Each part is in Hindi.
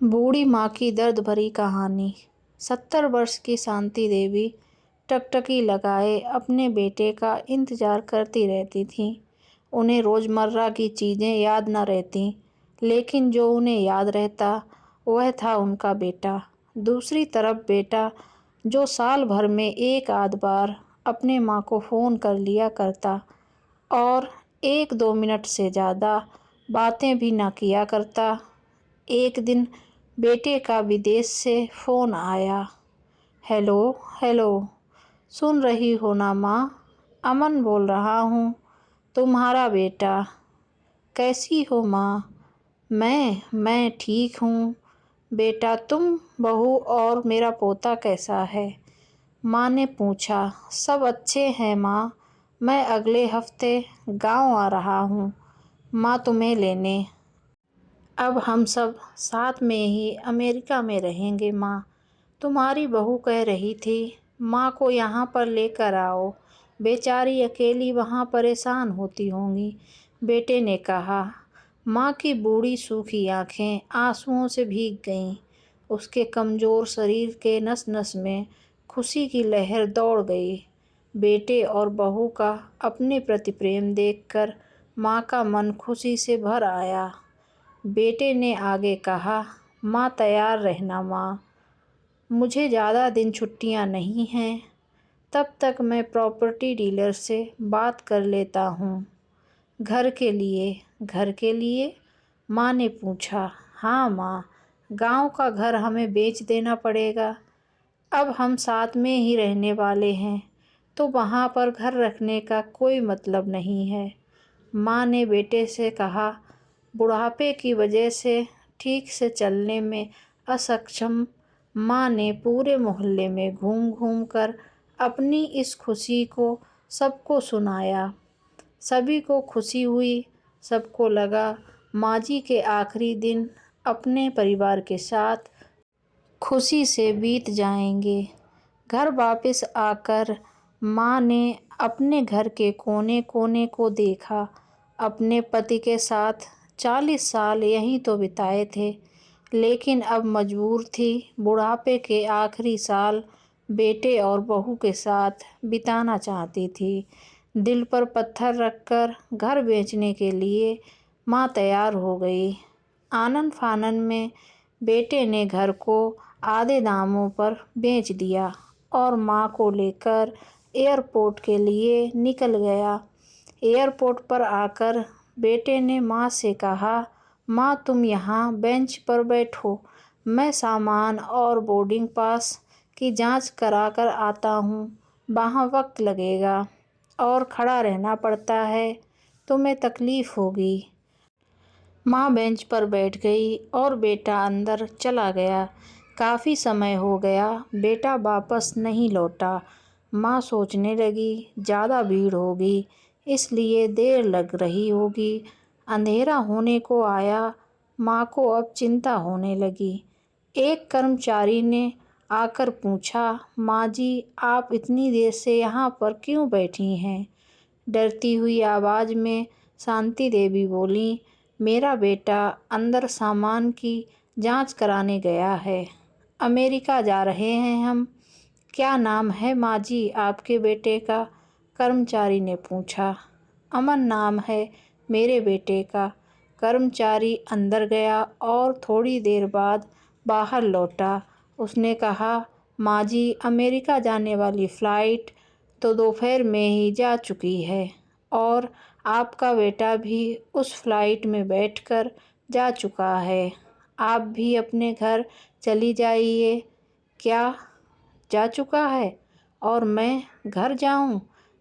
बूढ़ी माँ की दर्द भरी कहानी। 70 वर्ष की शांति देवी टकटकी लगाए अपने बेटे का इंतजार करती रहती थीं। उन्हें रोज़मर्रा की चीज़ें याद न रहतीं, लेकिन जो उन्हें याद रहता वह था उनका बेटा। दूसरी तरफ बेटा, जो साल भर में एक आध बार अपने माँ को फ़ोन कर लिया करता और 1-2 मिनट से ज़्यादा बातें भी न किया करता। एक दिन बेटे का विदेश से फ़ोन आया। हेलो हेलो, सुन रही हो ना माँ? अमन बोल रहा हूँ, तुम्हारा बेटा। कैसी हो माँ? मैं ठीक हूँ बेटा। तुम, बहू और मेरा पोता कैसा है? माँ ने पूछा। सब अच्छे हैं माँ। मैं अगले हफ्ते गांव आ रहा हूँ माँ तुम्हें लेने। अब हम सब साथ में ही अमेरिका में रहेंगे माँ। तुम्हारी बहू कह रही थी माँ को यहाँ पर लेकर आओ, बेचारी अकेली वहाँ परेशान होती होंगी, बेटे ने कहा। माँ की बूढ़ी सूखी आँखें आंसुओं से भीग गईं। उसके कमज़ोर शरीर के नस नस में खुशी की लहर दौड़ गई। बेटे और बहू का अपने प्रति प्रेम देखकर माँ का मन खुशी से भर आया। बेटे ने आगे कहा, माँ तैयार रहना माँ, मुझे ज़्यादा दिन छुट्टियाँ नहीं हैं, तब तक मैं प्रॉपर्टी डीलर से बात कर लेता हूँ। घर के लिए? माँ ने पूछा। हाँ माँ, गांव का घर हमें बेच देना पड़ेगा। अब हम साथ में ही रहने वाले हैं, तो वहाँ पर घर रखने का कोई मतलब नहीं है। माँ ने बेटे से कहा। बुढ़ापे की वजह से ठीक से चलने में असक्षम माँ ने पूरे मोहल्ले में घूम घूम कर अपनी इस खुशी को सबको सुनाया। सभी को खुशी हुई। सबको लगा माँ जी के आखिरी दिन अपने परिवार के साथ खुशी से बीत जाएंगे। घर वापस आकर माँ ने अपने घर के कोने कोने को देखा। अपने पति के साथ 40 साल यहीं तो बिताए थे, लेकिन अब मजबूर थी बुढ़ापे के आखिरी साल बेटे और बहू के साथ बिताना चाहती थी। दिल पर पत्थर रखकर घर बेचने के लिए माँ तैयार हो गई। आनन फानन में बेटे ने घर को आधे दामों पर बेच दिया और माँ को लेकर एयरपोर्ट के लिए निकल गया। एयरपोर्ट पर आकर बेटे ने माँ से कहा, माँ तुम यहाँ बेंच पर बैठो, मैं सामान और बोर्डिंग पास की जांच करा कर आता हूँ। वहाँ वक्त लगेगा और खड़ा रहना पड़ता है, तुम्हें तकलीफ़ होगी। माँ बेंच पर बैठ गई और बेटा अंदर चला गया। काफ़ी समय हो गया, बेटा वापस नहीं लौटा। माँ सोचने लगी, ज़्यादा भीड़ होगी, इसलिए देर लग रही होगी। अंधेरा होने को आया। माँ को अब चिंता होने लगी। एक कर्मचारी ने आकर पूछा, माँ जी आप इतनी देर से यहाँ पर क्यों बैठी हैं? डरती हुई आवाज़ में शांति देवी बोली, मेरा बेटा अंदर सामान की जांच कराने गया है। अमेरिका जा रहे हैं हम। क्या नाम है माँ जी आपके बेटे का? कर्मचारी ने पूछा। अमन नाम है मेरे बेटे का। कर्मचारी अंदर गया और थोड़ी देर बाद बाहर लौटा। उसने कहा, माँ जी अमेरिका जाने वाली फ़्लाइट तो दोपहर में ही जा चुकी है और आपका बेटा भी उस फ़्लाइट में बैठकर जा चुका है। आप भी अपने घर चली जाइए। क्या जा चुका है और मैं घर जाऊं?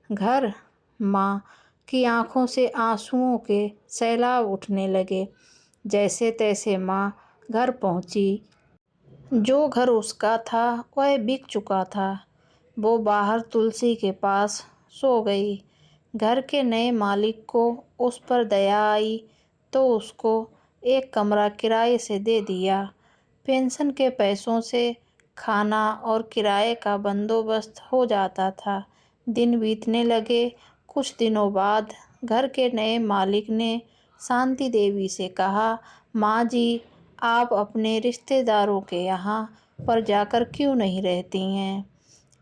घर? माँ की आंखों से आंसुओं के सैलाब उठने लगे। जैसे तैसे माँ घर पहुंची। जो घर उसका था वह बिक चुका था। वो बाहर तुलसी के पास सो गई। घर के नए मालिक को उस पर दया आई तो उसको एक कमरा किराए से दे दिया। पेंशन के पैसों से खाना और किराए का बंदोबस्त हो जाता था। दिन बीतने लगे। कुछ दिनों बाद घर के नए मालिक ने शांति देवी से कहा, माँ जी आप अपने रिश्तेदारों के यहाँ पर जाकर क्यों नहीं रहती हैं?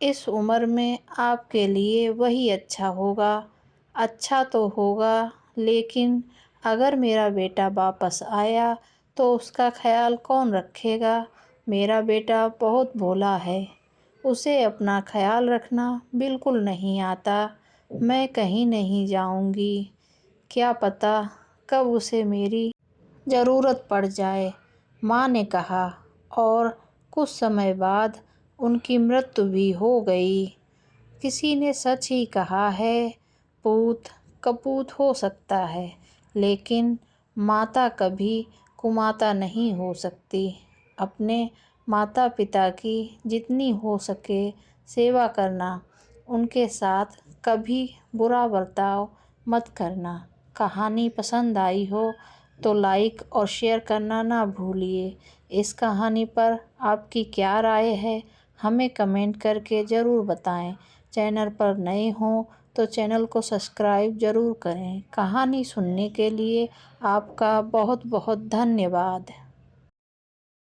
इस उम्र में आपके लिए वही अच्छा होगा। अच्छा तो होगा, लेकिन अगर मेरा बेटा वापस आया तो उसका ख्याल कौन रखेगा? मेरा बेटा बहुत भोला है, उसे अपना ख्याल रखना बिल्कुल नहीं आता। मैं कहीं नहीं जाऊंगी, क्या पता कब उसे मेरी ज़रूरत पड़ जाए, माँ ने कहा। और कुछ समय बाद उनकी मृत्यु भी हो गई। किसी ने सच ही कहा है, पूत कपूत हो सकता है, लेकिन माता कभी कुमाता नहीं हो सकती। अपने माता पिता की जितनी हो सके सेवा करना, उनके साथ कभी बुरा बर्ताव मत करना। कहानी पसंद आई हो तो लाइक और शेयर करना ना भूलिए। इस कहानी पर आपकी क्या राय है, हमें कमेंट करके ज़रूर बताएं। चैनल पर नए हों तो चैनल को सब्सक्राइब ज़रूर करें। कहानी सुनने के लिए आपका बहुत बहुत धन्यवाद।